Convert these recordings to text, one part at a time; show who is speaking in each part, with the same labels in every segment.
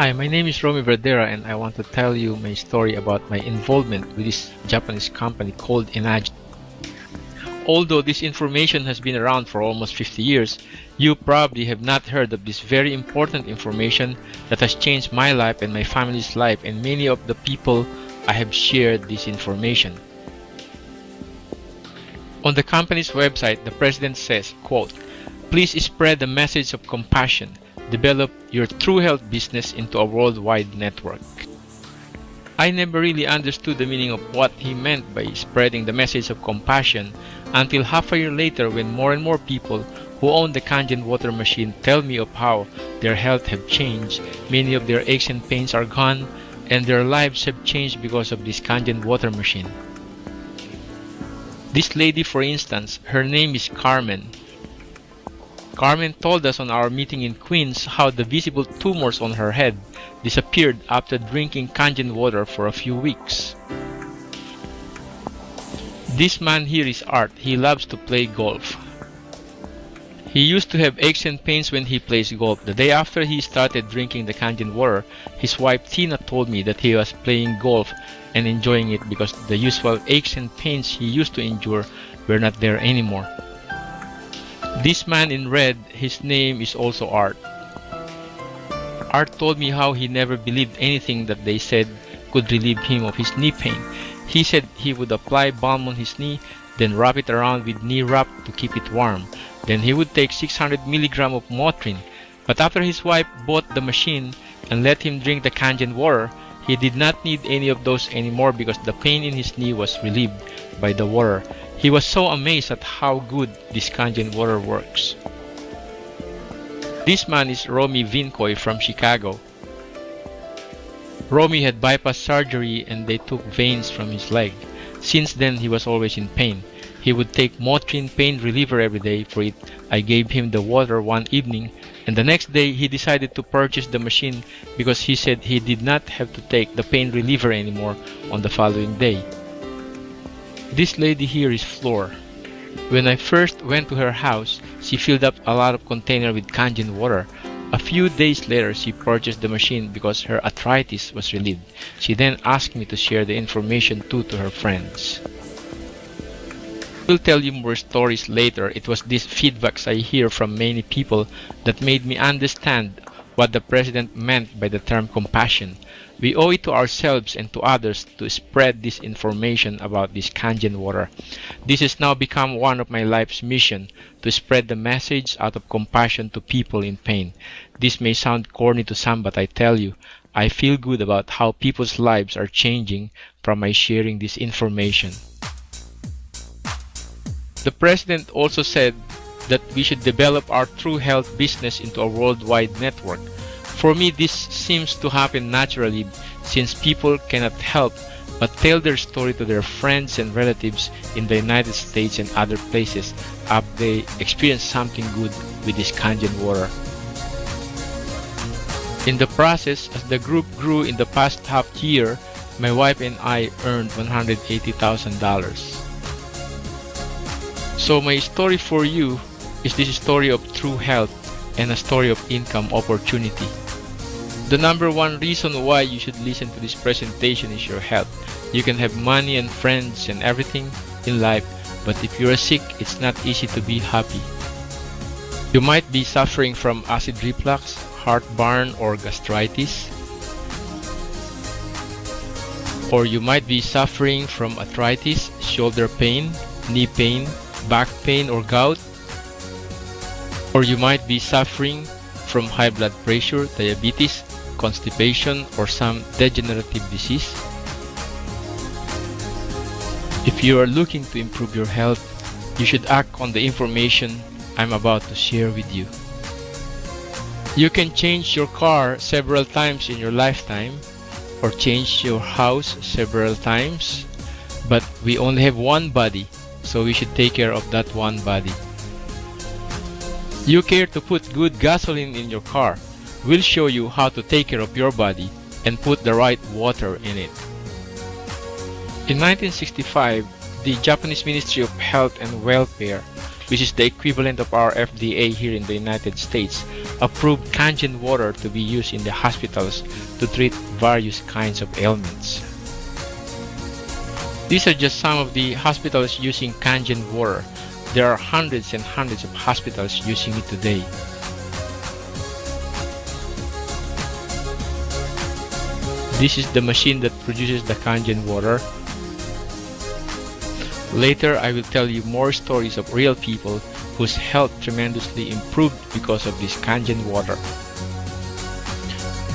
Speaker 1: Hi, my name is Romy Verdera and I want to tell you my story about my involvement with this Japanese company called Enagic. Although this information has been around for almost 50 years, you probably have not heard of this very important information that has changed my life and my family's life and many of the people I have shared this information. On the company's website, the president says, quote, "Please spread the message of compassion. Develop your True Health business into a worldwide network." I never really understood the meaning of what he meant by spreading the message of compassion until half a year later when more and more people who own the Kangen water machine tell me of how their health have changed, many of their aches and pains are gone, and their lives have changed because of this Kangen water machine. This lady, for instance, her name is Carmen. Carmen told us on our meeting in Queens how the visible tumors on her head disappeared after drinking Kangen water for a few weeks. This man here is Art. He loves to play golf. He used to have aches and pains when he plays golf. The day after he started drinking the Kangen water, his wife Tina told me that he was playing golf and enjoying it because the usual aches and pains he used to endure were not there anymore. This man in red, his name is also Art. Art told me how he never believed anything that they said could relieve him of his knee pain. He said he would apply balm on his knee, then wrap it around with knee wrap to keep it warm. Then he would take 600 milligrams of Motrin. But after his wife bought the machine and let him drink the Kangen water, he did not need any of those anymore because the pain in his knee was relieved by the water. He was so amazed at how good this Kangen water works. This man is Romy Vincoy from Chicago. Romy had bypass surgery and they took veins from his leg. Since then, he was always in pain. He would take Motrin pain reliever every day. For it, I gave him the water one evening, and the next day he decided to purchase the machine because he said he did not have to take the pain reliever anymore on the following day. This lady here is Flor. When I first went to her house, she filled up a lot of container with Kangen water. A few days later, she purchased the machine because her arthritis was relieved. She then asked me to share the information too to her friends. I will tell you more stories later. It was these feedbacks I hear from many people that made me understand what the president meant by the term compassion. We owe it to ourselves and to others to spread this information about this Kangen water. This has now become one of my life's mission, to spread the message out of compassion to people in pain. This may sound corny to some, but I tell you, I feel good about how people's lives are changing from my sharing this information. The president also said that we should develop our True Health business into a worldwide network. For me, this seems to happen naturally since people cannot help but tell their story to their friends and relatives in the United States and other places after they experience something good with this Kangen water. In the process, as the group grew in the past half year, my wife and I earned $180,000. So my story for you is this story of true health and a story of income opportunity. The number one reason why you should listen to this presentation is your health. You can have money and friends and everything in life, but if you are sick, it's not easy to be happy. You might be suffering from acid reflux, heartburn, or gastritis. Or you might be suffering from arthritis, shoulder pain, knee pain, back pain, or gout. Or you might be suffering from high blood pressure, diabetes, constipation, or some degenerative disease. If you are looking to improve your health, you should act on the information I'm about to share with you. You can change your car several times in your lifetime, or change your house several times, but we only have one body, so we should take care of that one body. You care to put good gasoline in your car. We'll show you how to take care of your body and put the right water in it. In 1965, the Japanese Ministry of Health and Welfare, which is the equivalent of our FDA here in the United States, approved Kangen water to be used in the hospitals to treat various kinds of ailments. These are just some of the hospitals using Kangen water. There are hundreds and hundreds of hospitals using it today. This is the machine that produces the Kangen water. Later, I will tell you more stories of real people whose health tremendously improved because of this Kangen water.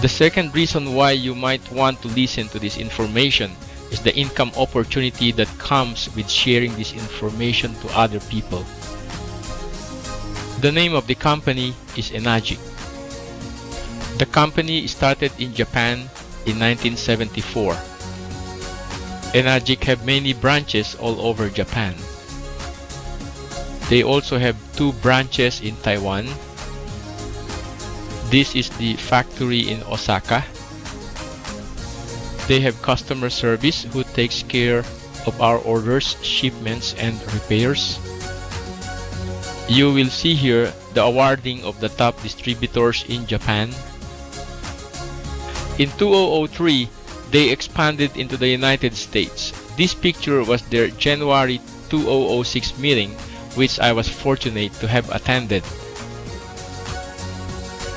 Speaker 1: The second reason why you might want to listen to this information is the income opportunity that comes with sharing this information to other people. The name of the company is Enagic. The company started in Japan in 1974. Enagic have many branches all over Japan. They also have 2 branches in Taiwan. This is the factory in Osaka. They have customer service who takes care of our orders, shipments, and repairs. You will see here the awarding of the top distributors in Japan. In 2003, they expanded into the United States. This picture was their January 2006 meeting, which I was fortunate to have attended.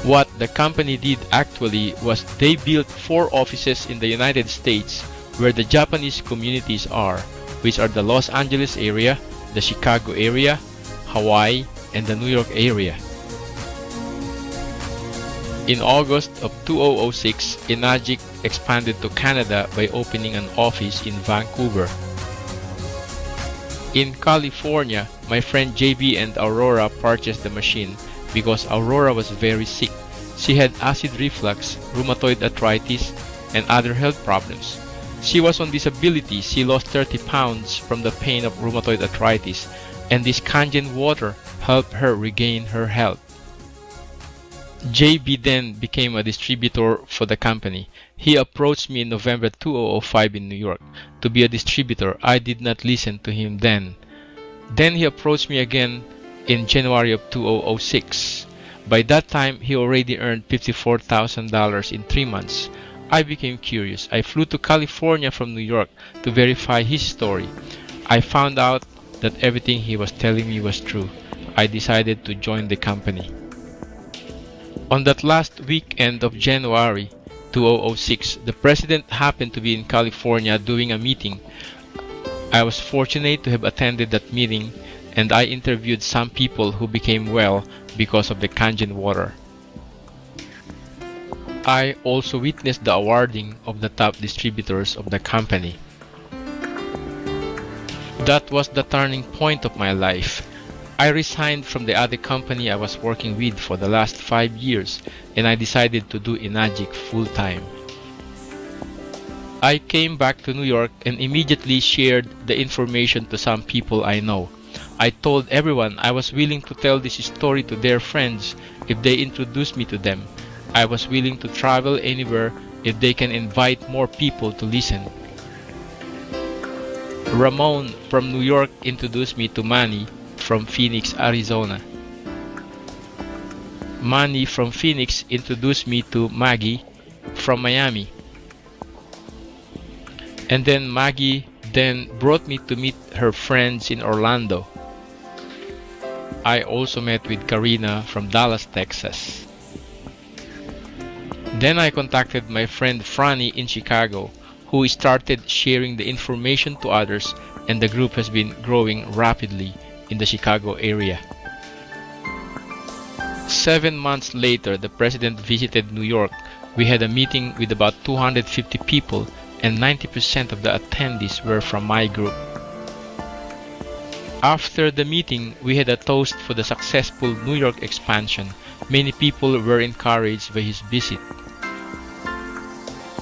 Speaker 1: What the company did actually was they built 4 offices in the United States where the Japanese communities are, which are the Los Angeles area, the Chicago area, Hawaii, and the New York area. In August of 2006, Enagic expanded to Canada by opening an office in Vancouver. In California, my friend JB and Aurora purchased the machine because Aurora was very sick. She had acid reflux, rheumatoid arthritis, and other health problems. She was on disability. She lost 30 pounds from the pain of rheumatoid arthritis, and this Kangen water helped her regain her health. JB then became a distributor for the company. He approached me in November 2005 in New York to be a distributor. I did not listen to him then. Then he approached me again in January of 2006. By that time, he already earned $54,000 in 3 months. I became curious. I flew to California from New York to verify his story. I found out that everything he was telling me was true. I decided to join the company. On that last weekend of January 2006, the president happened to be in California doing a meeting. I was fortunate to have attended that meeting, and I interviewed some people who became well because of the Kangen water. I also witnessed the awarding of the top distributors of the company. That was the turning point of my life. I resigned from the other company I was working with for the last 5 years, and I decided to do Enagic full-time. I came back to New York and immediately shared the information to some people I know. I told everyone I was willing to tell this story to their friends if they introduced me to them. I was willing to travel anywhere if they can invite more people to listen. Ramon from New York introduced me to Manny from Phoenix, Arizona. Manny from Phoenix introduced me to Maggie from Miami. And then Maggie then brought me to meet her friends in Orlando. I also met with Karina from Dallas, Texas. Then I contacted my friend Franny in Chicago, who started sharing the information to others, and the group has been growing rapidly in the Chicago area. 7 months later, the president visited New York. We had a meeting with about 250 people, and 90% of the attendees were from my group. After the meeting, we had a toast for the successful New York expansion. Many people were encouraged by his visit.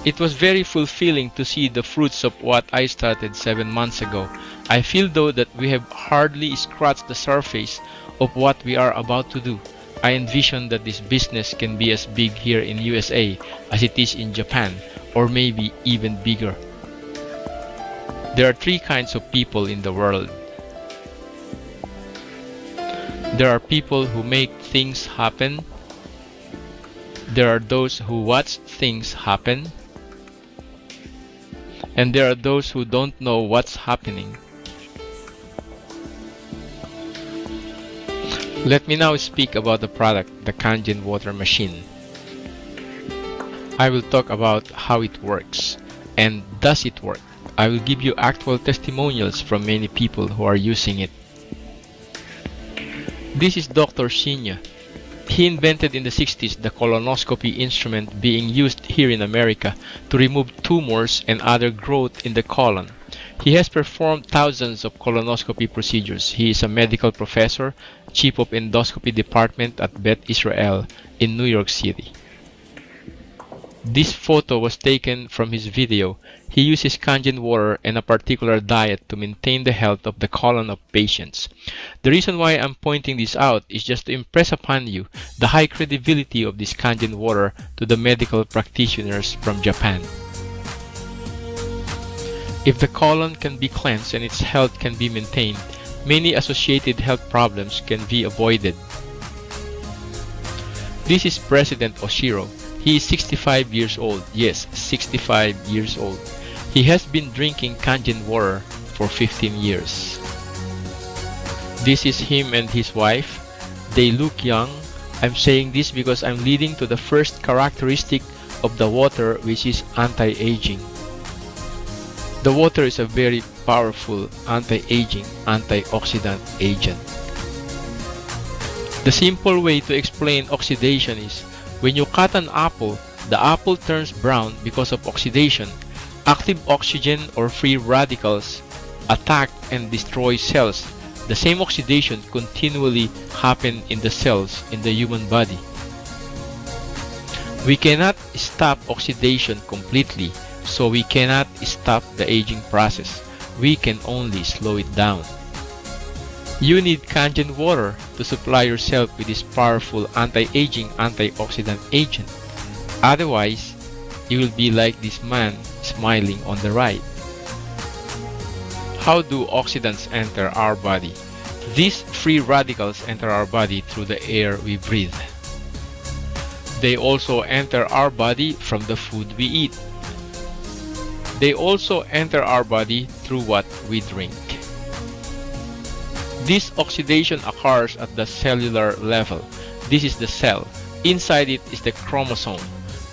Speaker 1: It was very fulfilling to see the fruits of what I started 7 months ago. I feel though that we have hardly scratched the surface of what we are about to do. I envision that this business can be as big here in USA as it is in Japan, or maybe even bigger. There are 3 kinds of people in the world. There are people who make things happen. There are those who watch things happen, and there are those who don't know what's happening. Let me now speak about the product, the Kangen water machine. I will talk about how it works, and does it work. I will give you actual testimonials from many people who are using it. This is Dr. Shinya. He invented in the 60s the colonoscopy instrument being used here in America to remove tumors and other growth in the colon. He has performed thousands of colonoscopy procedures. He is a medical professor, chief of endoscopy department at Beth Israel in New York City. This photo was taken from his video. He uses Kangen water and a particular diet to maintain the health of the colon of patients. The reason why I'm pointing this out is just to impress upon you the high credibility of this Kangen water to the medical practitioners from Japan. If the colon can be cleansed and its health can be maintained, many associated health problems can be avoided. This is President Oshiro. He is 65 years old. Yes, 65 years old. He has been drinking Kangen water for 15 years. This is him and his wife. They look young. I'm saying this because I'm leading to the first characteristic of the water, which is anti-aging. The water is a very powerful anti-aging, antioxidant agent. The simple way to explain oxidation is, when you cut an apple, the apple turns brown because of oxidation. Active oxygen or free radicals attack and destroy cells. The same oxidation continually happens in the cells in the human body. We cannot stop oxidation completely, so we cannot stop the aging process. We can only slow it down. You need Kangen water to supply yourself with this powerful anti-aging antioxidant agent. Otherwise, you will be like this man smiling on the right. How do oxidants enter our body? These free radicals enter our body through the air we breathe. They also enter our body from the food we eat. They also enter our body through what we drink. This oxidation occurs at the cellular level. This is the cell. Inside it is the chromosome,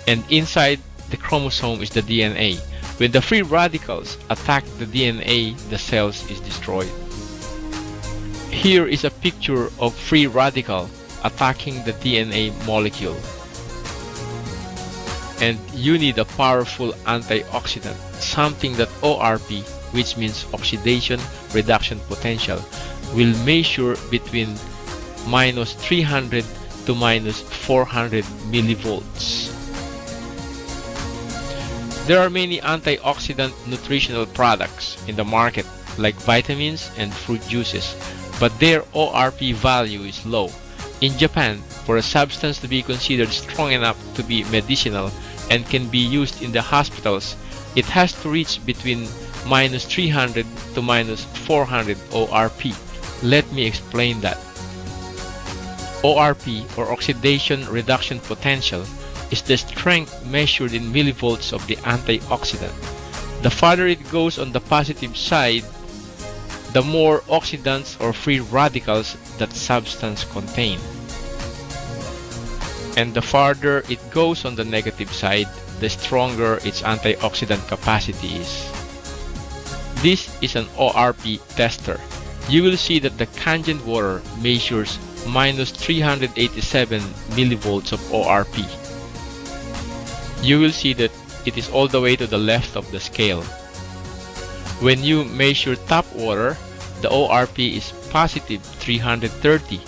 Speaker 1: and inside the chromosome is the DNA. When the free radicals attack the DNA, the cells is destroyed. Here is a picture of free radical attacking the DNA molecule. And you need a powerful antioxidant, something that ORP, which means oxidation reduction potential, will measure between minus 300 to minus 400 millivolts. There are many antioxidant nutritional products in the market, like vitamins and fruit juices, but their ORP value is low. In Japan, for a substance to be considered strong enough to be medicinal and can be used in the hospitals, it has to reach between minus 300 to minus 400 ORP. Let me explain that. ORP, or oxidation reduction potential, is the strength measured in millivolts of the antioxidant. The farther it goes on the positive side, the more oxidants or free radicals that substance contains. And the farther it goes on the negative side, the stronger its antioxidant capacity is. This is an ORP tester. You will see that the Kangen water measures minus 387 millivolts of ORP. You will see that it is all the way to the left of the scale. When you measure tap water, the ORP is positive 330.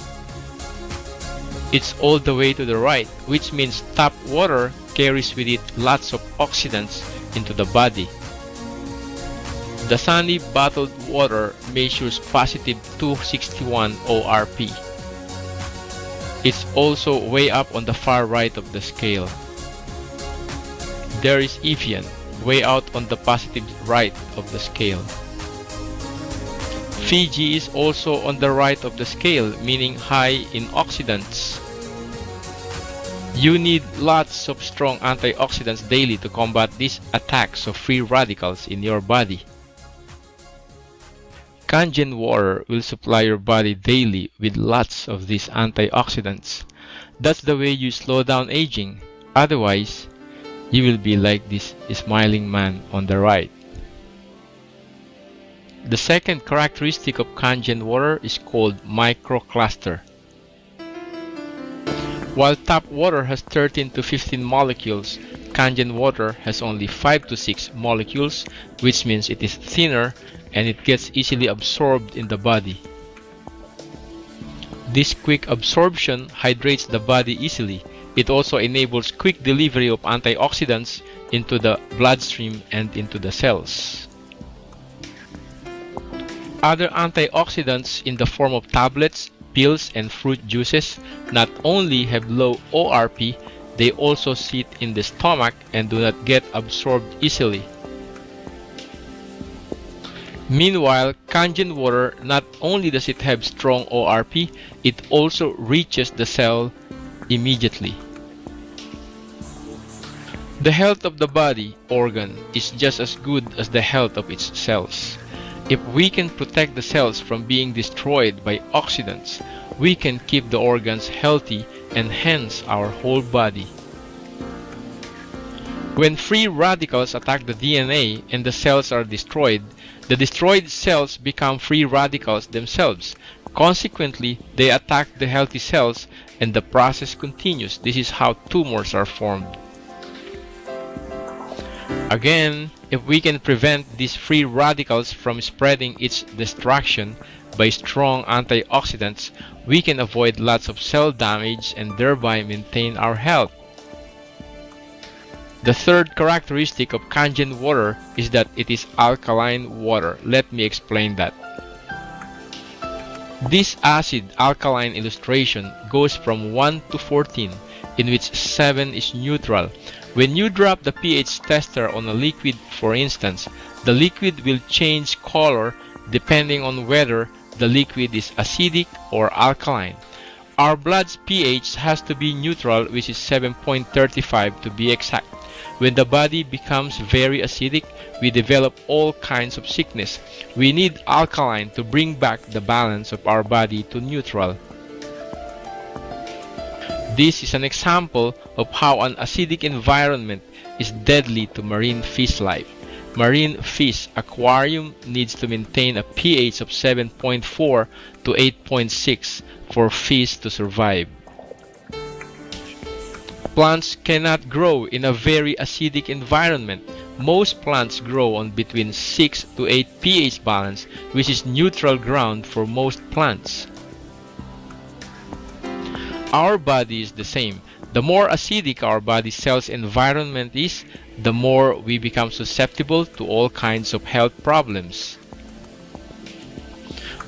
Speaker 1: It's all the way to the right, which means tap water carries with it lots of oxidants into the body. The Sunny bottled water measures positive 261 ORP. It's also way up on the far right of the scale. There is Evian, way out on the positive right of the scale. Fiji is also on the right of the scale, meaning high in oxidants. You need lots of strong antioxidants daily to combat these attacks of free radicals in your body. Kangen water will supply your body daily with lots of these antioxidants. That's the way you slow down aging. Otherwise, you will be like this smiling man on the right. The second characteristic of Kangen water is called microcluster. While tap water has 13 to 15 molecules, Kangen water has only 5 to 6 molecules, which means it is thinner and it gets easily absorbed in the body. This quick absorption hydrates the body easily. It also enables quick delivery of antioxidants into the bloodstream and into the cells. Other antioxidants in the form of tablets, pills, and fruit juices not only have low ORP, they also sit in the stomach and do not get absorbed easily. Meanwhile, Kangen water, not only does it have strong ORP, it also reaches the cell immediately. The health of the body organ is just as good as the health of its cells. If we can protect the cells from being destroyed by oxidants, we can keep the organs healthy and hence our whole body. When free radicals attack the DNA and the cells are destroyed, the destroyed cells become free radicals themselves. Consequently, they attack the healthy cells and the process continues. This is how tumors are formed. Again, if we can prevent these free radicals from spreading its destruction by strong antioxidants, we can avoid lots of cell damage and thereby maintain our health. The third characteristic of Kangen water is that it is alkaline water. Let me explain that. This acid-alkaline illustration goes from 1 to 14, in which 7 is neutral. When you drop the pH tester on a liquid, for instance, the liquid will change color depending on whether the liquid is acidic or alkaline. Our blood's pH has to be neutral, which is 7.35 to be exact. When the body becomes very acidic, we develop all kinds of sickness. We need alkaline to bring back the balance of our body to neutral. This is an example of how an acidic environment is deadly to marine fish life. Marine fish aquarium needs to maintain a pH of 7.4 to 8.6 for fish to survive. Plants cannot grow in a very acidic environment. Most plants grow on between 6 to 8 pH balance, which is neutral ground for most plants. Our body is the same. The more acidic our body cell's environment is, the more we become susceptible to all kinds of health problems.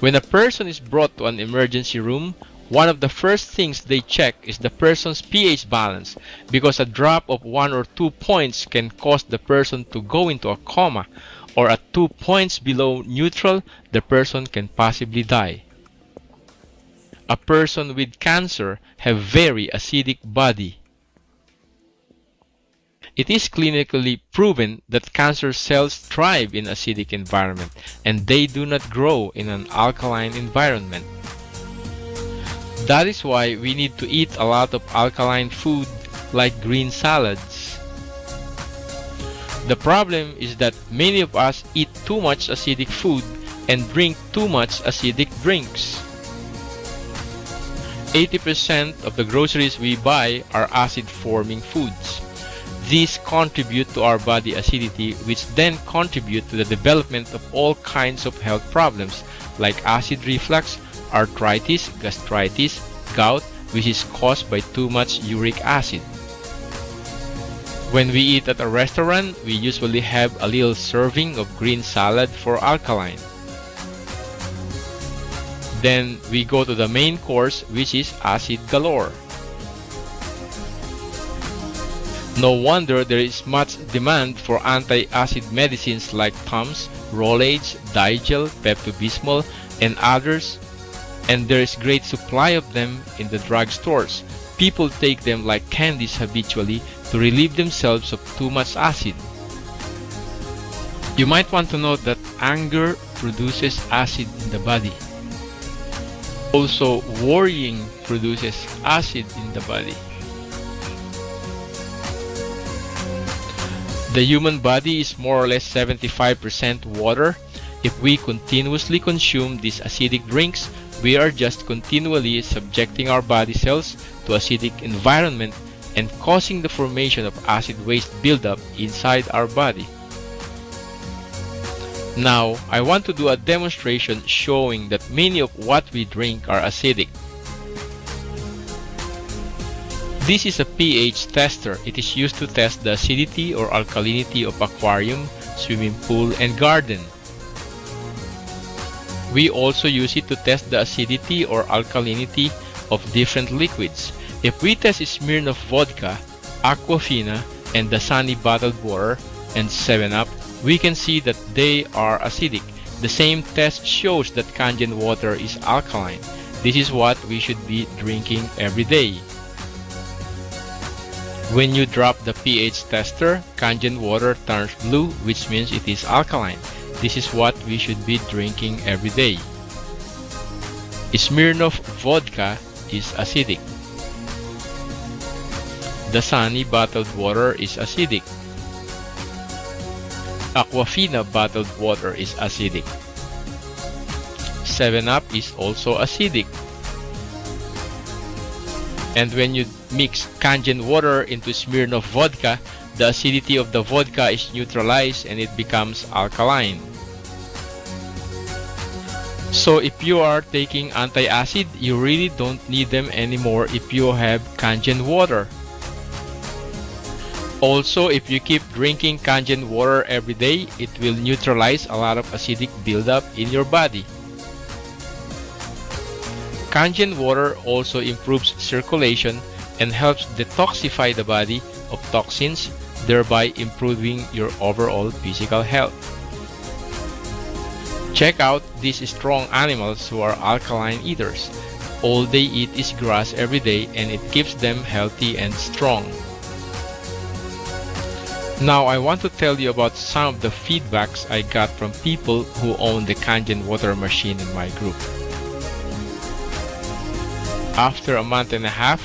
Speaker 1: When a person is brought to an emergency room, one of the first things they check is the person's pH balance, because a drop of 1 or 2 points can cause the person to go into a coma, or at 2 points below neutral, the person can possibly die. A person with cancer have very acidic body. It is clinically proven that cancer cells thrive in acidic environment and they do not grow in an alkaline environment. That is why we need to eat a lot of alkaline food like green salads. The problem is that many of us eat too much acidic food and drink too much acidic drinks. 80% of the groceries we buy are acid-forming foods. These contribute to our body acidity, which then contribute to the development of all kinds of health problems like acid reflux, arthritis, gastritis, gout, which is caused by too much uric acid. When we eat at a restaurant, we usually have a little serving of green salad for alkaline. Then we go to the main course, which is acid galore. No wonder there is much demand for anti-acid medicines like Tums, Rolaids, Digel, Pepto-Bismol, and others, and there is great supply of them in the drugstores. People take them like candies habitually to relieve themselves of too much acid. You might want to note that anger produces acid in the body. Also, worrying produces acid in the body. The human body is more or less 75% water. If we continuously consume these acidic drinks, we are just continually subjecting our body cells to acidic environment and causing the formation of acid waste buildup inside our body. Now, I want to do a demonstration showing that many of what we drink are acidic. This is a pH tester. It is used to test the acidity or alkalinity of aquarium, swimming pool, and garden. We also use it to test the acidity or alkalinity of different liquids. If we test Smirnoff vodka, Aquafina, and Dasani bottled water, and 7-Up, we can see that they are acidic. The same test shows that Kangen water is alkaline. This is what we should be drinking every day. When you drop the pH tester, Kangen water turns blue, which means it is alkaline. This is what we should be drinking every day. Smirnoff vodka is acidic. Dasani bottled water is acidic. Aquafina bottled water is acidic. 7-Up is also acidic. And when you mix Kangen water into Smirnoff vodka, the acidity of the vodka is neutralized and it becomes alkaline. So if you are taking anti-acid, you really don't need them anymore if you have Kangen water. Also, if you keep drinking Kangen water every day, it will neutralize a lot of acidic buildup in your body. Kangen water also improves circulation and helps detoxify the body of toxins, thereby improving your overall physical health. Check out these strong animals who are alkaline eaters. All they eat is grass every day and it keeps them healthy and strong. Now I want to tell you about some of the feedbacks I got from people who own the Kangen water machine in my group. After a month and a half,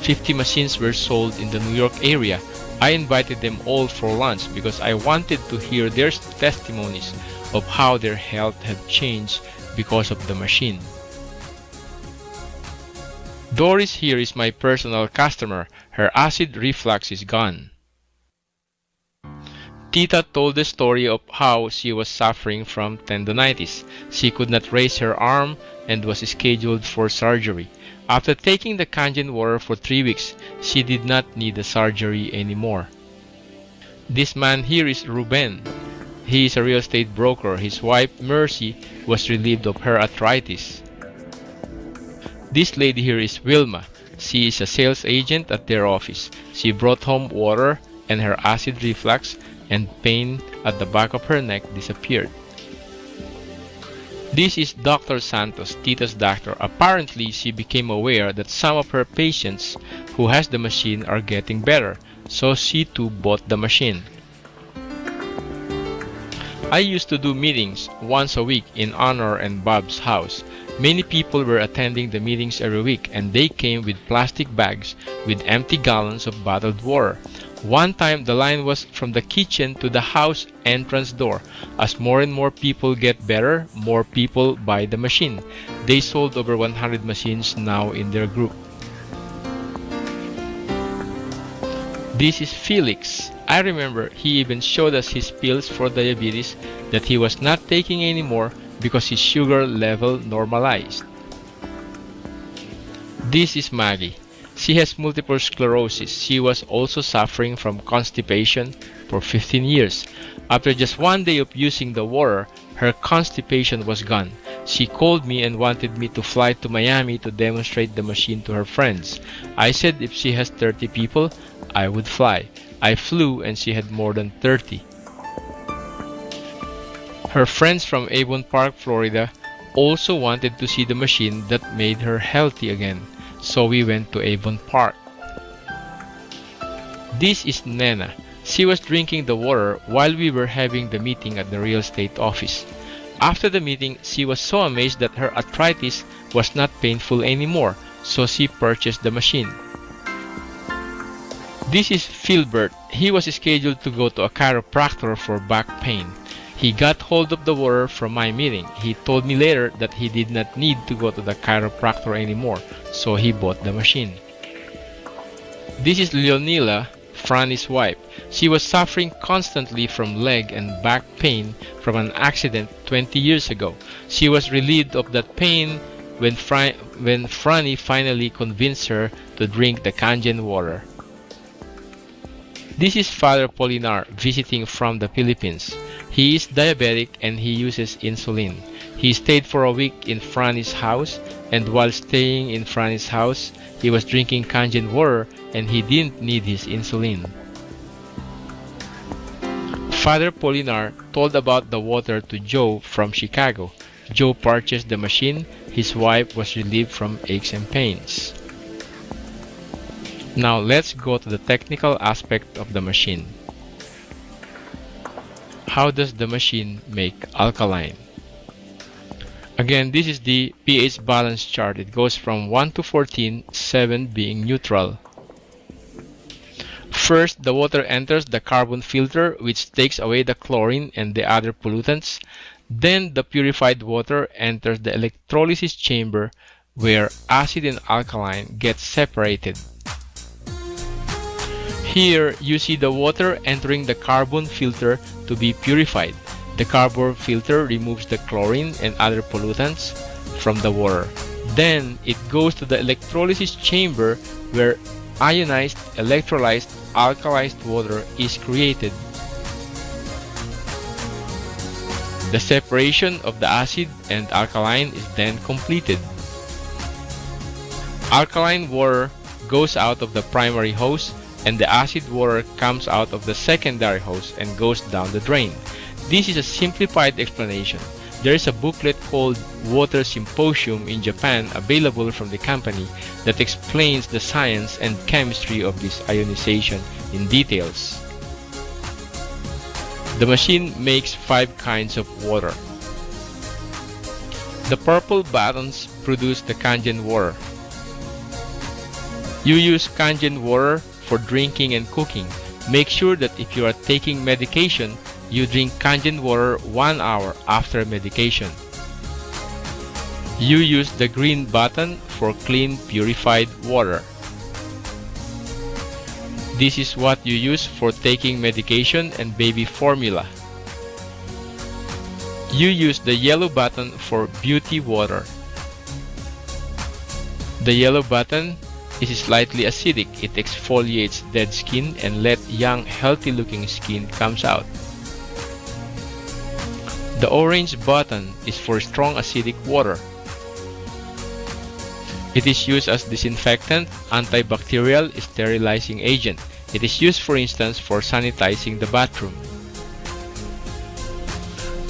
Speaker 1: 50 machines were sold in the New York area. I invited them all for lunch because I wanted to hear their testimonies of how their health had changed because of the machine. Doris here is my personal customer. Her acid reflux is gone. Tita told the story of how she was suffering from tendonitis. She could not raise her arm and was scheduled for surgery. After taking the Kangen water for 3 weeks, she did not need the surgery anymore. This man here is Ruben. He is a real estate broker. His wife, Mercy, was relieved of her arthritis. This lady here is Wilma. She is a sales agent at their office. She brought home water and her acid reflux and pain at the back of her neck disappeared. This is Dr. Santos, Tita's doctor. Apparently, she became aware that some of her patients who has the machine are getting better, so she too bought the machine. I used to do meetings once a week in Honor and Bob's house. Many people were attending the meetings every week and they came with plastic bags with empty gallons of bottled water. One time the line was from the kitchen to the house entrance door. As more and more people get better, more people buy the machine. They sold over 100 machines now in their group. This is Felix. I remember he even showed us his pills for diabetes that he was not taking anymore because his sugar level normalized. This is Maggie. She has multiple sclerosis. She was also suffering from constipation for 15 years. After just one day of using the water, her constipation was gone. She called me and wanted me to fly to Miami to demonstrate the machine to her friends. I said if she has 30 people, I would fly. I flew and she had more than 30. Her friends from Avon Park, Florida also wanted to see the machine that made her healthy again. so we went to Avon Park. This is Nena. She was drinking the water while we were having the meeting at the real estate office. After the meeting, she was so amazed that her arthritis was not painful anymore, so she purchased the machine. This is Philbert. He was scheduled to go to a chiropractor for back pain. He got hold of the water from my meeting. He told me later that he did not need to go to the chiropractor anymore, so he bought the machine. This is Leonila, Franny's wife. She was suffering constantly from leg and back pain from an accident 20 years ago. She was relieved of that pain when Franny finally convinced her to drink the Kangen water. This is Father Polinar visiting from the Philippines. He is diabetic and he uses insulin. He stayed for a week in Franny's house, and while staying in Franny's house, he was drinking Kangen water and he didn't need his insulin. Father Polinar told about the water to Joe from Chicago. Joe purchased the machine. His wife was relieved from aches and pains. Now let's go to the technical aspect of the machine. How does the machine make alkaline? Again, this is the pH balance chart. It goes from 1 to 14, 7 being neutral. First, the water enters the carbon filter, which takes away the chlorine and the other pollutants. Then the purified water enters the electrolysis chamber, where acid and alkaline get separated. Here you see the water entering the carbon filter to be purified. The carbon filter removes the chlorine and other pollutants from the water. Then it goes to the electrolysis chamber, where ionized, electrolyzed, alkalized water is created. The separation of the acid and alkaline is then completed. Alkaline water goes out of the primary hose, and the acid water comes out of the secondary hose and goes down the drain. This is a simplified explanation. There is a booklet called Water Symposium in Japan available from the company that explains the science and chemistry of this ionization in details. The machine makes 5 kinds of water. The purple buttons produce the Kangen water. You use Kangen water for drinking and cooking. Make sure that if you are taking medication, you drink Kangen water 1 hour after medication. You use the green button for clean, purified water. This is what you use for taking medication and baby formula. You use the yellow button for beauty water. The yellow button is slightly acidic. It exfoliates dead skin and let young, healthy-looking skin comes out. The orange button is for strong acidic water. It is used as disinfectant, antibacterial, sterilizing agent. It is used, for instance, for sanitizing the bathroom.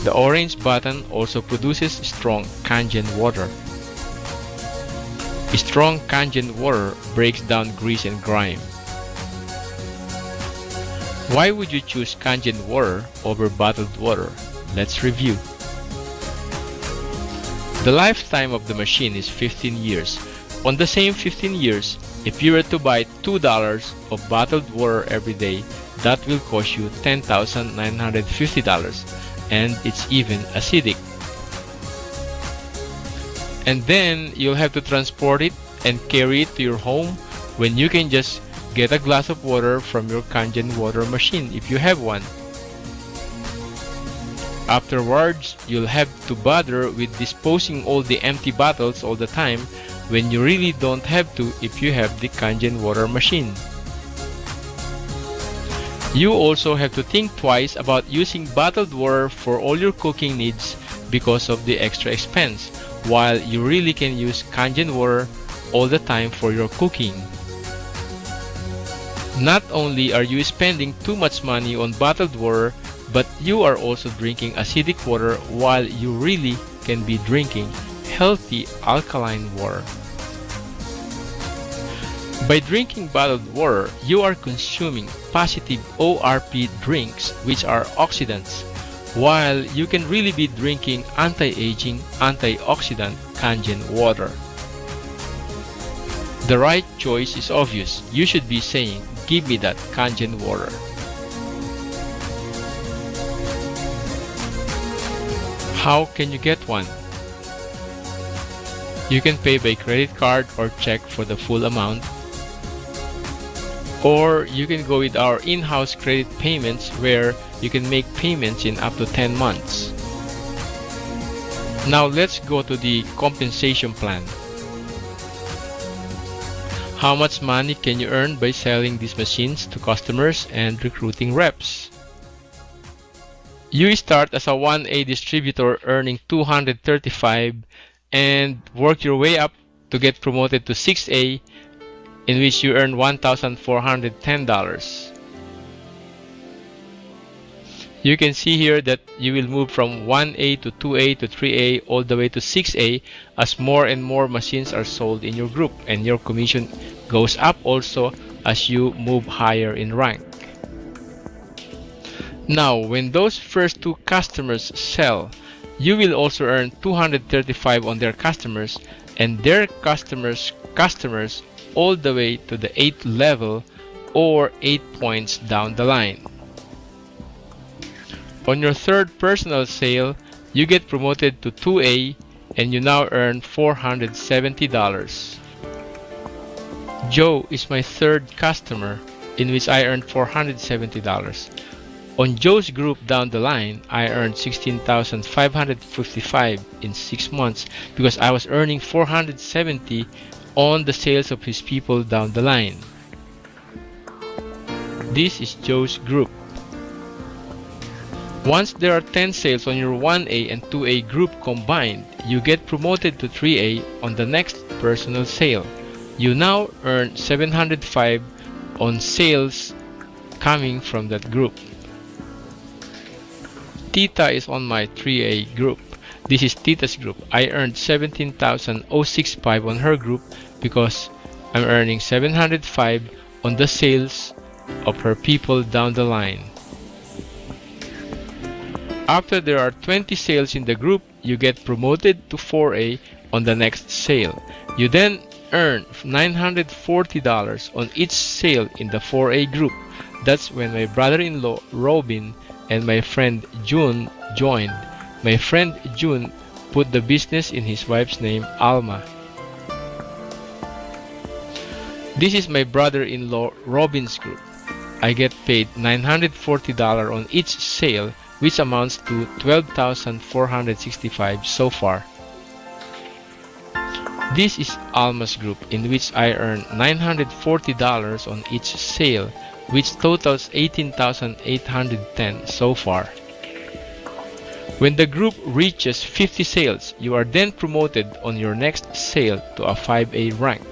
Speaker 1: The orange button also produces strong Kangen water. Strong Kangen water breaks down grease and grime. Why would you choose Kangen water over bottled water? Let's review. The lifetime of the machine is 15 years. On the same 15 years, if you were to buy $2 of bottled water every day, that will cost you $10,950, and it's even acidic. And then you'll have to transport it and carry it to your home, when you can just get a glass of water from your Kangen water machine if you have one. Afterwards, you'll have to bother with disposing all the empty bottles all the time, when you really don't have to if you have the Kangen water machine. You also have to think twice about using bottled water for all your cooking needs because of the extra expense, while you really can use Kangen water all the time for your cooking. Not only are you spending too much money on bottled water, but you are also drinking acidic water while you really can be drinking healthy alkaline water. By drinking bottled water, you are consuming positive ORP drinks, which are oxidants, while you can really be drinking anti-aging, antioxidant Kangen water. The right choice is obvious. You should be saying, "Give me that Kangen water." How can you get one? You can pay by credit card or check for the full amount. Or you can go with our in-house credit payments where you can make payments in up to 10 months. Now let's go to the compensation plan. How much money can you earn by selling these machines to customers and recruiting reps? You start as a 1A distributor earning $235 and work your way up to get promoted to 6A, in which you earn $1,410. You can see here that you will move from 1A to 2A to 3A all the way to 6A as more and more machines are sold in your group, and your commission goes up also as you move higher in rank. Now, when those first two customers sell, you will also earn $235 on their customers and their customers all the way to the 8th level, or 8 points down the line. On your third personal sale, you get promoted to 2A and you now earn $470. Joe is my third customer, in which I earned $470. On Joe's group down the line, I earned $16,555 in 6 months because I was earning $470 on the sales of his people down the line. This is Joe's group. Once there are 10 sales on your 1A and 2A group combined, you get promoted to 3A on the next personal sale. You now earn $705 on sales coming from that group. Tita is on my 3A group. This is Tita's group. I earned $17,065 on her group because I'm earning $705 on the sales of her people down the line. After there are 20 sales in the group, you get promoted to 4A on the next sale. You then earn $940 on each sale in the 4A group. That's when my brother-in-law Robin and my friend June joined. My friend June put the business in his wife's name, Alma. This is my brother-in-law Robin's group. I get paid $940 on each sale, which amounts to $12,465 so far. This is Alma's group, in which I earn $940 on each sale, which totals $18,810 so far. When the group reaches 50 sales, you are then promoted on your next sale to a 5A rank.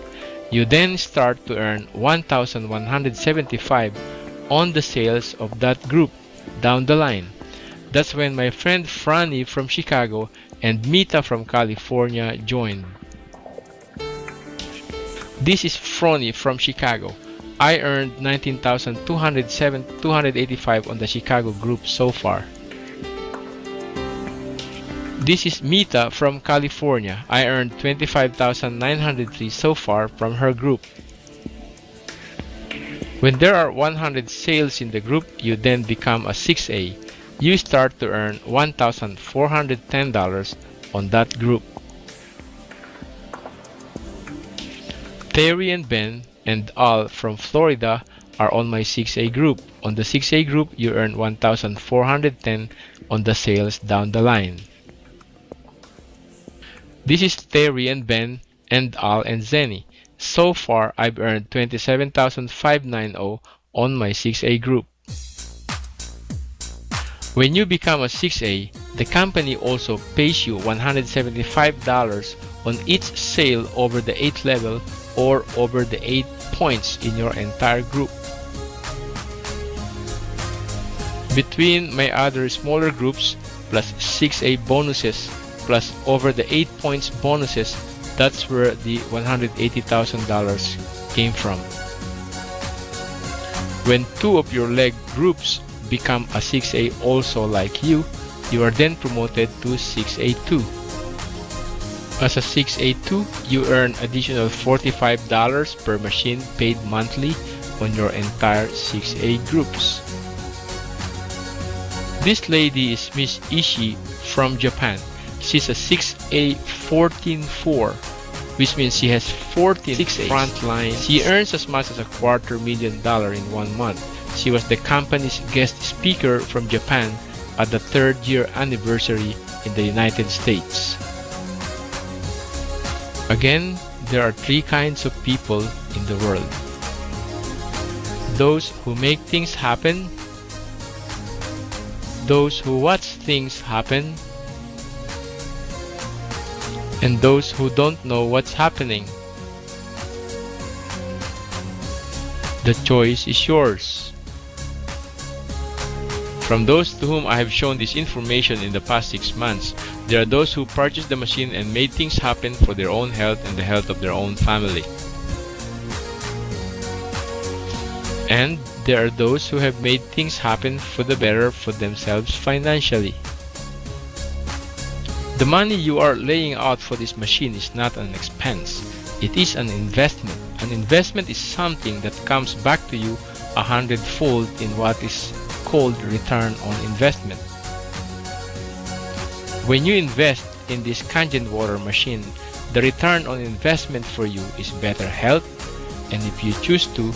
Speaker 1: You then start to earn $1,175 on the sales of that group down the line. That's when my friend Franny from Chicago and Mita from California joined. This is Franny from Chicago. I earned $19,285 on the Chicago group so far. This is Mita from California. I earned $25,903 so far from her group. When there are 100 sales in the group, you then become a 6A. You start to earn $1,410 on that group. Terry and Ben and Al from Florida are on my 6A group. On the 6A group, you earn $1,410 on the sales down the line. This is Terry and Ben and Al and Zenny. So far, I've earned $27,590 on my 6A group. When you become a 6A, the company also pays you $175 on each sale over the 8th level or over the 8 points in your entire group. Between my other smaller groups plus 6A bonuses plus over the 8 points bonuses, that's where the $180,000 came from. When two of your leg groups become a 6A also like you are then promoted to 6A2. As a 6A2, you earn additional $45 per machine paid monthly on your entire 6A groups. This lady is Miss Ishii from Japan. She's a 6A 14-4, which means she has 14 6A frontline. She earns as much as $250,000 in 1 month. She was the company's guest speaker from Japan at the 3rd year anniversary in the United States. Again, there are 3 kinds of people in the world. Those who make things happen, those who watch things happen, and those who don't know what's happening. The choice is yours. From those to whom I have shown this information in the past 6 months, there are those who purchased the machine and made things happen for their own health and the health of their own family. And there are those who have made things happen for the better for themselves financially. The money you are laying out for this machine is not an expense. It is an investment. An investment is something that comes back to you 100-fold in what is called return on investment. When you invest in this Kangen water machine, the return on investment for you is better health, and if you choose to,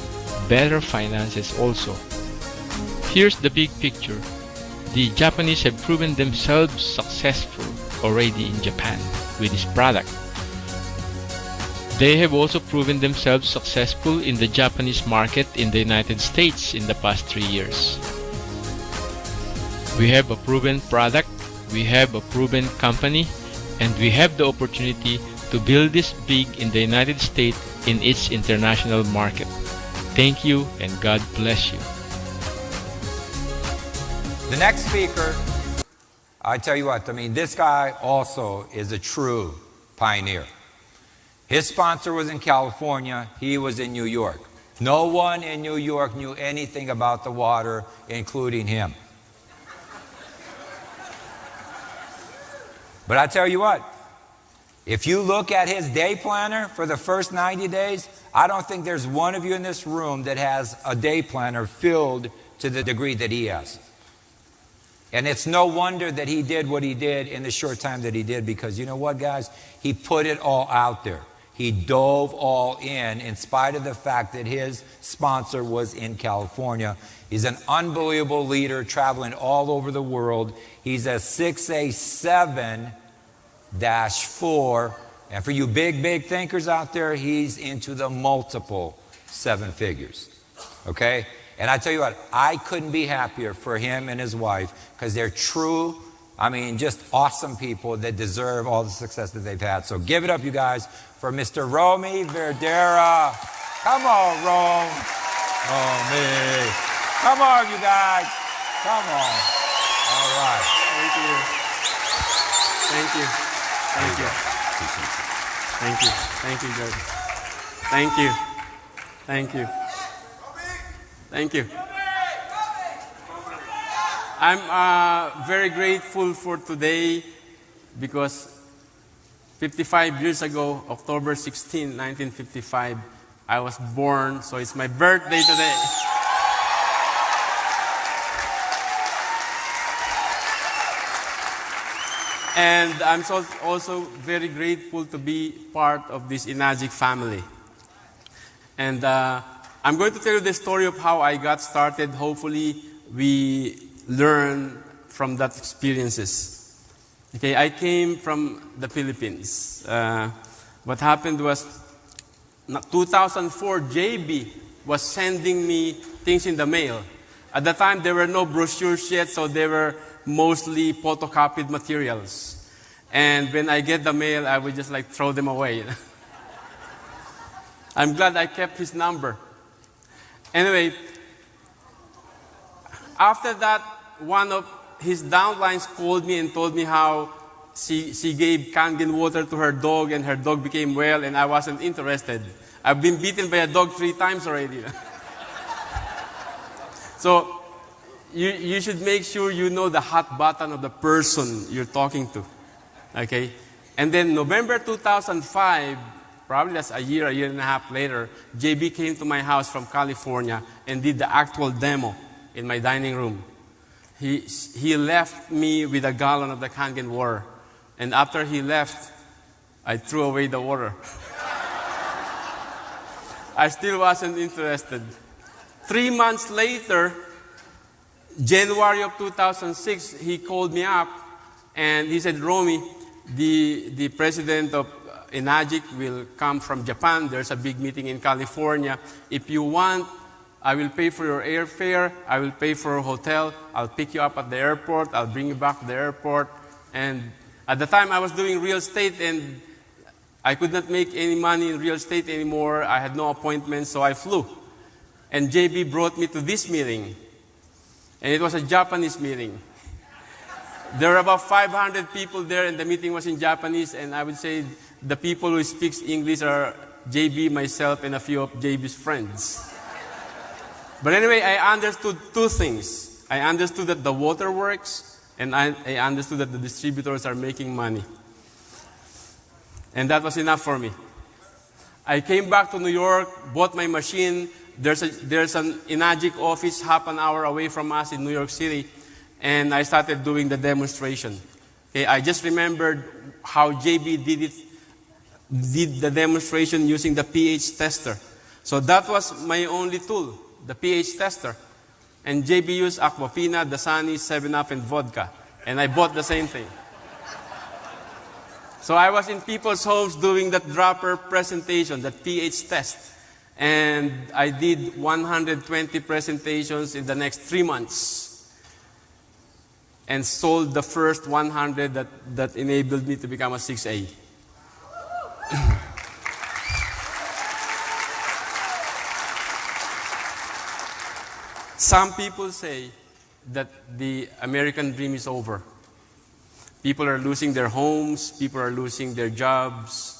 Speaker 1: better finances also. Here's the big picture. The Japanese have proven themselves successful already in Japan with this product. They have also proven themselves successful in the Japanese market in the United States in the past 3 years. We have a proven product, we have a proven company, and we have the opportunity to build this big in the United States in its international market. Thank you and God bless you.
Speaker 2: The next speaker, I tell you what, I mean, this guy also is a true pioneer. His sponsor was in California, he was in New York. No one in New York knew anything about the water, including him. But I tell you what, if you look at his day planner for the first 90 days, I don't think there's one of you in this room that has a day planner filled to the degree that he has. And it's no wonder that he did what he did in the short time that he did, because you know what, guys? He put it all out there. He dove all in spite of the fact that his sponsor was in California. He's an unbelievable leader traveling all over the world. He's a 6A7-4. And for you big thinkers out there, he's into the multiple 7 figures. Okay? And I tell you what, I couldn't be happier for him and his wife, because they're true, I mean, just awesome people that deserve all the success that they've had. So give it up, you guys, for Mr. Romy Verdera. Come on, Romy. Come on, you guys. Come on. All right.
Speaker 3: Thank you. Thank you. Thank you. Thank you. Thank you, George. Thank you. Thank you. Thank you. I'm very grateful for today, because 55 years ago, October 16, 1955, I was born, so it's my birthday today. And I'm also very grateful to be part of this Enagic family. And I'm going to tell you the story of how I got started. Hopefully, we learn from that experiences. Okay, I came from the Philippines. What happened was, 2004, JB was sending me things in the mail. At the time, there were no brochures yet, so they were mostly photocopied materials. And when I get the mail, I would just like throw them away. I'm glad I kept his number. Anyway, after that, one of his downlines called me and told me how she gave Kangen water to her dog and her dog became well, and I wasn't interested. I've been beaten by a dog 3 times already. So you should make sure you know the hot button of the person you're talking to. Okay? And then November 2005, probably that's a year and a half later, JB came to my house from California and did the actual demo in my dining room. He left me with a gallon of the Kangen water. And after he left, I threw away the water. I still wasn't interested. 3 months later, January of 2006, he called me up and he said, Romy, the president of Enagic will come from Japan. There's a big meeting in California. If you want, I will pay for your airfare. I will pay for a hotel. I'll pick you up at the airport. I'll bring you back to the airport. And at the time, I was doing real estate, and I could not make any money in real estate anymore. I had no appointments, so I flew. And JB brought me to this meeting. And it was a Japanese meeting. There were about 500 people there, and the meeting was in Japanese. And I would say the people who speak English are JB, myself, and a few of JB's friends. But anyway, I understood 2 things. I understood that the water works, and I understood that the distributors are making money. And that was enough for me. I came back to New York, bought my machine. There's an Enagic office half an hour away from us in New York City, and I started doing the demonstration. Okay, I just remembered how JB did the demonstration using the pH tester. So that was my only tool, the pH tester. And JB used Aquafina, Dasani, 7-Up, and vodka. And I bought the same thing. So I was in people's homes doing that dropper presentation, that pH test. And I did 120 presentations in the next 3 months. And sold the first 100 that enabled me to become a 6A. Some people say that the American dream is over. People are losing their homes, people are losing their jobs.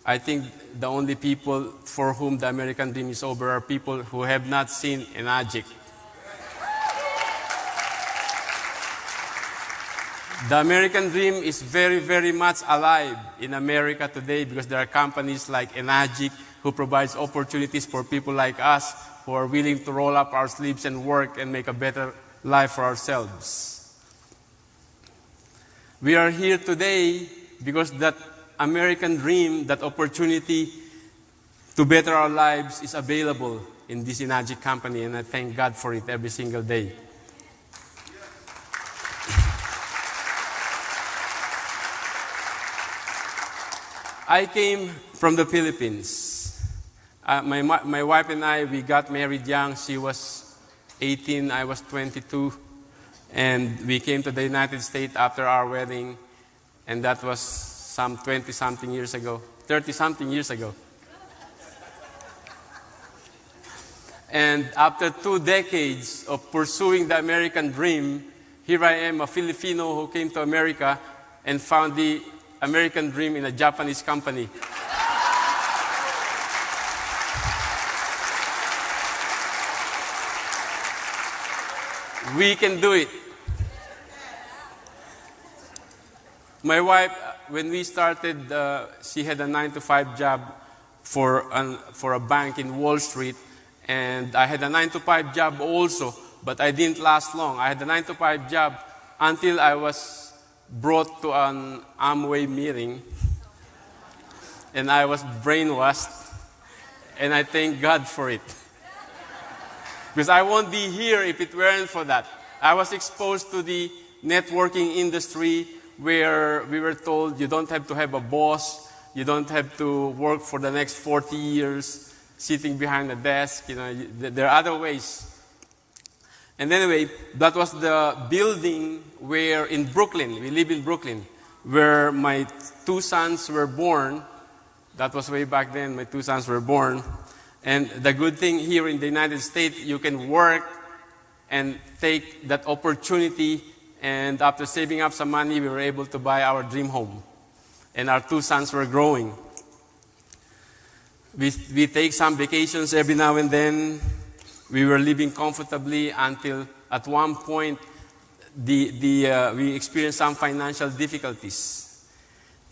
Speaker 3: I think the only people for whom the American dream is over are people who have not seen Enagic. The American dream is very, very much alive in America today because there are companies like Enagic who provides opportunities for people like us who are willing to roll up our sleeves and work and make a better life for ourselves. We are here today because that American dream, that opportunity to better our lives is available in this Enagic company, and I thank God for it every single day. I came from the Philippines. My wife and I, we got married young. She was 18, I was 22. And we came to the United States after our wedding. And that was some 20-something years ago, 30-something years ago. And after 2 decades of pursuing the American dream, here I am, a Filipino who came to America and found the American dream in a Japanese company. We can do it. My wife, when we started, she had a 9-to-5 job for a bank in Wall Street, and I had a 9-to-5 job also, but I didn't last long. I had a 9-to-5 job until I was brought to an Amway meeting, and I was brainwashed, and I thank God for it. Because I won't be here if it weren't for that. I was exposed to the networking industry where we were told you don't have to have a boss, you don't have to work for the next 40 years sitting behind a desk. You know, there are other ways. And anyway, that was the building where in Brooklyn, we live in Brooklyn, where my 2 sons were born. That was way back then, my 2 sons were born. And the good thing here in the United States, you can work and take that opportunity. And after saving up some money, we were able to buy our dream home. And our 2 sons were growing. We take some vacations every now and then. We were living comfortably until at one point we experienced some financial difficulties.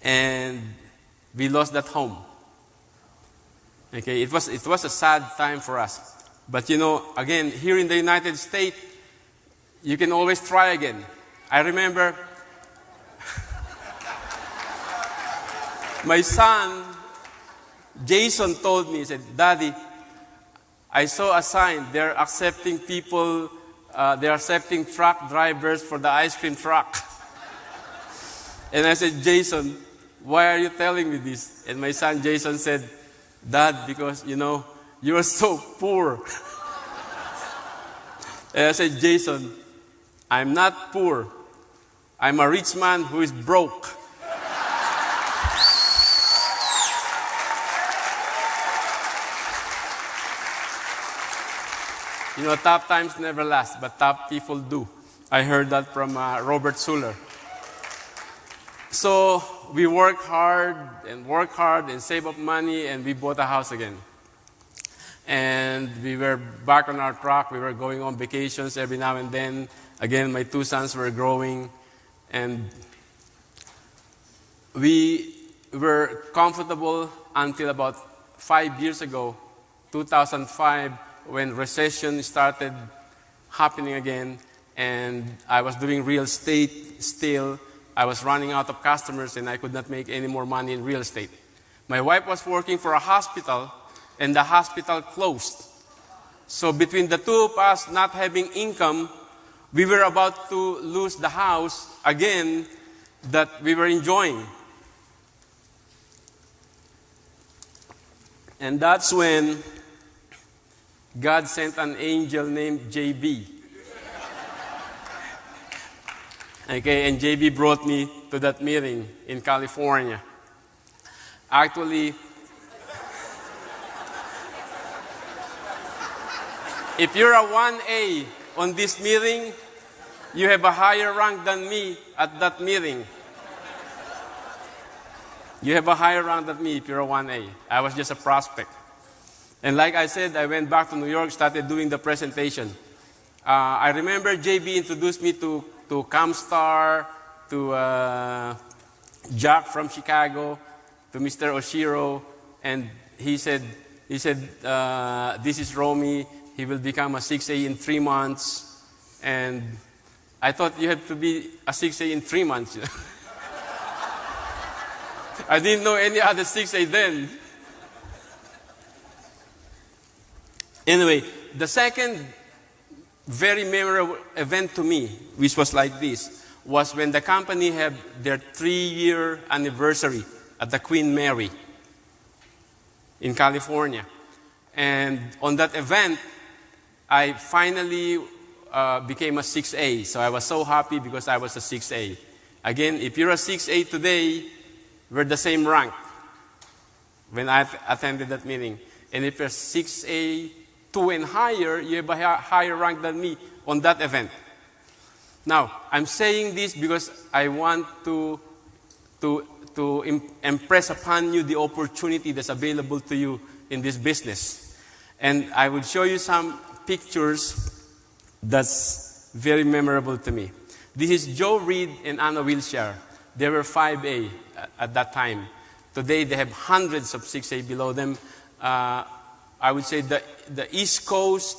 Speaker 3: And we lost that home. Okay, it was a sad time for us. But you know, again, here in the United States, you can always try again. I remember my son, Jason, told me, he said, "Daddy, I saw a sign. They're accepting people, they're accepting truck drivers for the ice cream truck." And I said, "Jason, why are you telling me this?" And my son Jason said, "Dad, because, you know, you're so poor." And I said, "Jason, I'm not poor. I'm a rich man who is broke." You know, tough times never last, but tough people do. I heard that from Robert Suller. So we worked hard and saved up money, and we bought a house again. And we were back on our truck. We were going on vacations every now and then. Again, my two sons were growing, and we were comfortable until about 5 years ago, 2005, when recession started happening again, and I was doing real estate still. I was running out of customers, and I could not make any more money in real estate. My wife was working for a hospital, and the hospital closed. So between the two of us not having income, we were about to lose the house again that we were enjoying. And that's when God sent an angel named JB. Okay, and JB brought me to that meeting in California. Actually, if you're a 1A on this meeting, you have a higher rank than me at that meeting. You have a higher rank than me if you're a 1A. I was just a prospect. And like I said, I went back to New York, started doing the presentation. I remember JB introduced me to Camstar, to Jack from Chicago, to Mr. Oshiro, and he said, "This is Romy. He will become a 6A in 3 months." And I thought you had to be a 6A in 3 months. I didn't know any other 6A then. Anyway, the second very memorable event to me, which was like this, was when the company had their 3-year anniversary at the Queen Mary in California. And on that event, I finally became a 6A. So I was so happy because I was a 6A. Again, if you're a 6A today, we're the same rank when I attended that meeting. And if you're 6A, 2 and higher, you have a higher rank than me on that event. Now, I'm saying this because I want to impress upon you the opportunity that's available to you in this business. And I will show you some pictures that's very memorable to me. This is Joe Reed and Anna Wilshire. They were 5A at that time. Today, they have hundreds of 6A below them. I would say the East Coast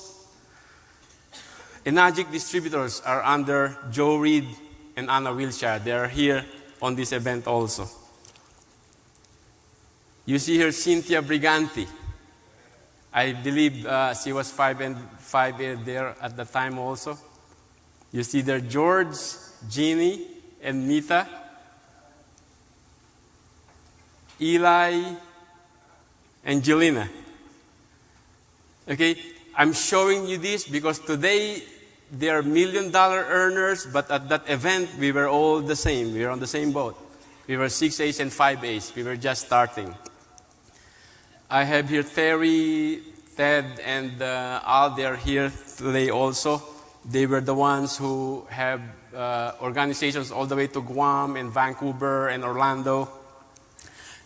Speaker 3: Enagic distributors are under Joe Reed and Anna Wilshire. They are here on this event also. You see here Cynthia Briganti. I believe she was 5A there at the time also. You see there George, Jeannie, and Mita. Eli, and Jelena. Okay, I'm showing you this because today they are $1 million earners, but at that event we were all the same. We were on the same boat. We were 6As and 5As. We were just starting. I have here Terry, Ted, and Al. They are here today also. They were the ones who have organizations all the way to Guam and Vancouver and Orlando.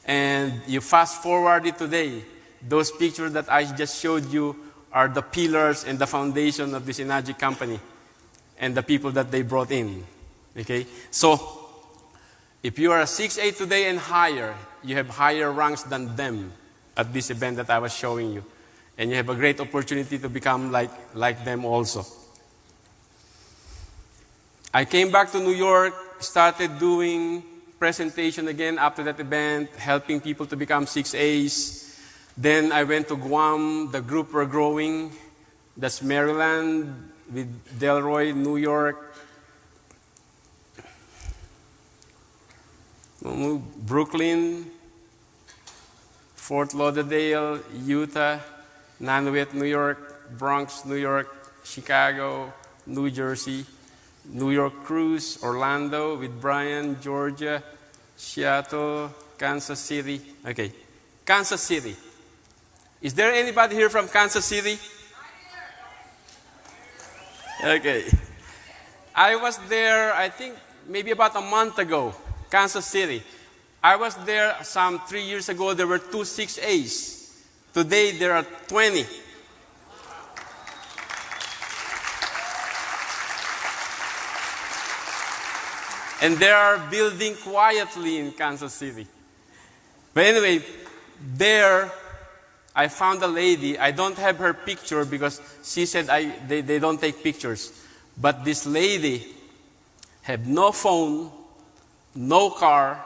Speaker 3: And you fast forward it today, those pictures that I just showed you are the pillars and the foundation of this Enagic company and the people that they brought in. Okay? So, if you are a 6'8" today and higher, you have higher ranks than them at this event that I was showing you. And you have a great opportunity to become like them also. I came back to New York, started doing presentation again after that event, helping people to become 6As. Then I went to Guam, the group were growing. That's Maryland, with Delroy, New York. Brooklyn, Fort Lauderdale, Utah, Nanuet, New York, Bronx, New York, Chicago, New Jersey, New York Cruise, Orlando with Brian, Georgia, Seattle, Kansas City. Okay, Kansas City. Is there anybody here from Kansas City? Okay. I was there, I think, maybe about a month ago, Kansas City. I was there some 3 years ago. There were 2 6As. Today, there are 20. And they are building quietly in Kansas City. But anyway, there I found a lady. I don't have her picture because she said they don't take pictures. But this lady had no phone, no car.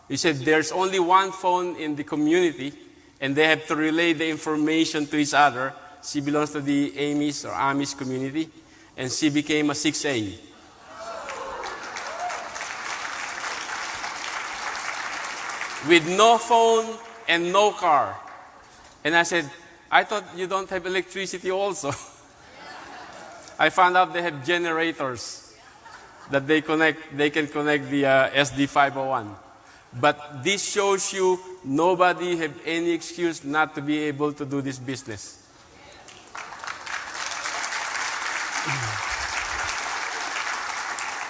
Speaker 3: He said there's only one phone in the community and they have to relay the information to each other. She belongs to the Amish or Amish community and she became a 6A. With no phone and no car. And I said, I thought you don't have electricity also. I found out they have generators that they can connect the SD501. But this shows you nobody have any excuse not to be able to do this business.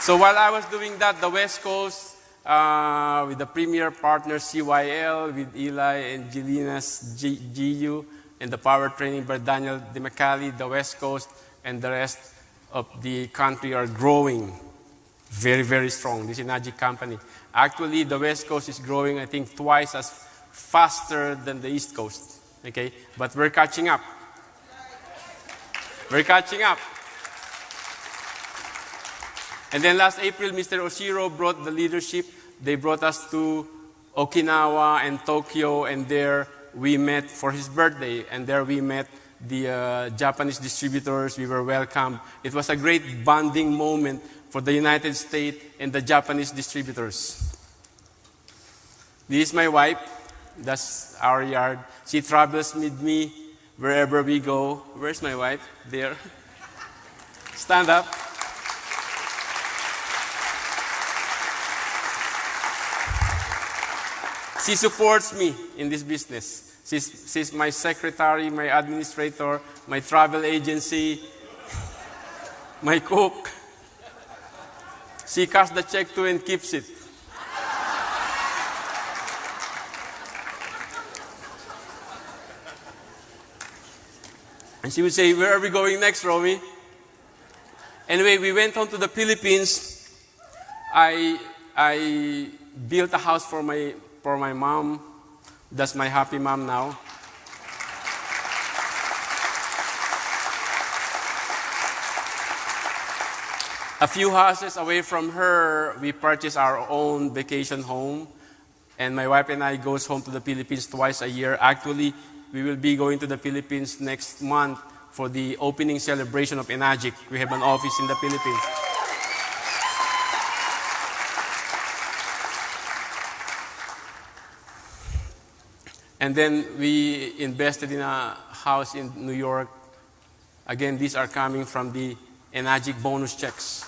Speaker 3: So while I was doing that, the West Coast, with the premier partner CYL, with Eli and Jelina's GU, and the power training by Daniel DeMcCallie, the West Coast, and the rest of the country are growing very, very strong. This Enagic company. Actually, the West Coast is growing, I think, twice as faster than the East Coast. Okay? But we're catching up. We're catching up. And then last April, Mr. Oshiro brought the leadership. They brought us to Okinawa and Tokyo, and there we met for his birthday. And there we met the Japanese distributors. We were welcomed. It was a great bonding moment for the United States and the Japanese distributors. This is my wife. That's our yard. She travels with me wherever we go. Where's my wife? There. Stand up. She supports me in this business. She's my secretary, my administrator, my travel agency, my cook. She cash the check too and keeps it. And she would say, where are we going next, Romy? Anyway, we went on to the Philippines. I built a house for my mom. That's my happy mom now. A few houses away from her, we purchased our own vacation home. And my wife and I goes home to the Philippines twice a year. Actually, we will be going to the Philippines next month for the opening celebration of Enagic. We have an office in the Philippines. And then we invested in a house in New York. Again, these are coming from the Enagic bonus checks.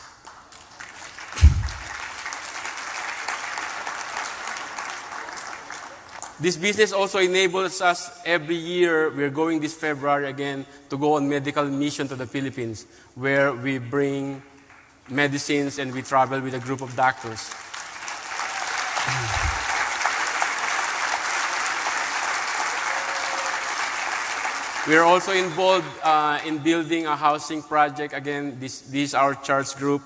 Speaker 3: This business also enables us every year. We're going this February again to go on medical mission to the Philippines, where we bring medicines and we travel with a group of doctors. We are also involved in building a housing project. Again, this is our church group,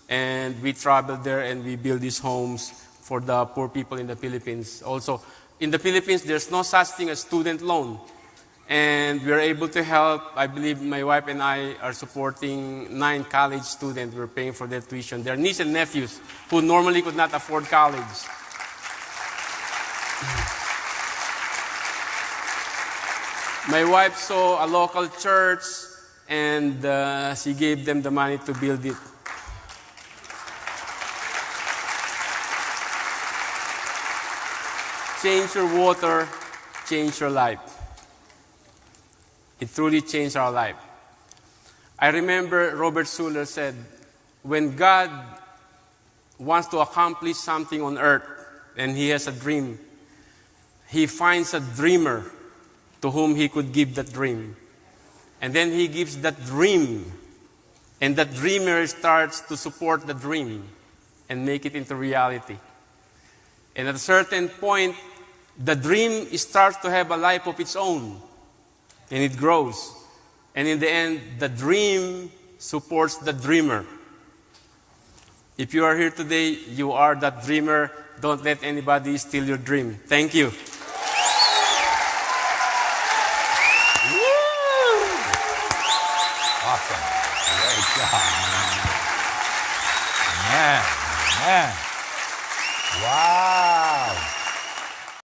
Speaker 3: and we travel there and we build these homes for the poor people in the Philippines. Also, in the Philippines, there's no such thing as student loan. And we are able to help. I believe my wife and I are supporting 9 college students. We're paying for their tuition. Their nieces and nephews who normally could not afford college. My wife saw a local church and she gave them the money to build it. Change your water, change your life. It truly changed our life. I remember Robert Schuller said, when God wants to accomplish something on earth and he has a dream, he finds a dreamer to whom he could give that dream. And then he gives that dream, and that dreamer starts to support the dream and make it into reality. And at a certain point, the dream starts to have a life of its own. And it grows. And in the end, the dream supports the dreamer. If you are here today, you are that dreamer. Don't let anybody steal your dream. Thank you.
Speaker 2: Awesome. Great job. Man. Wow.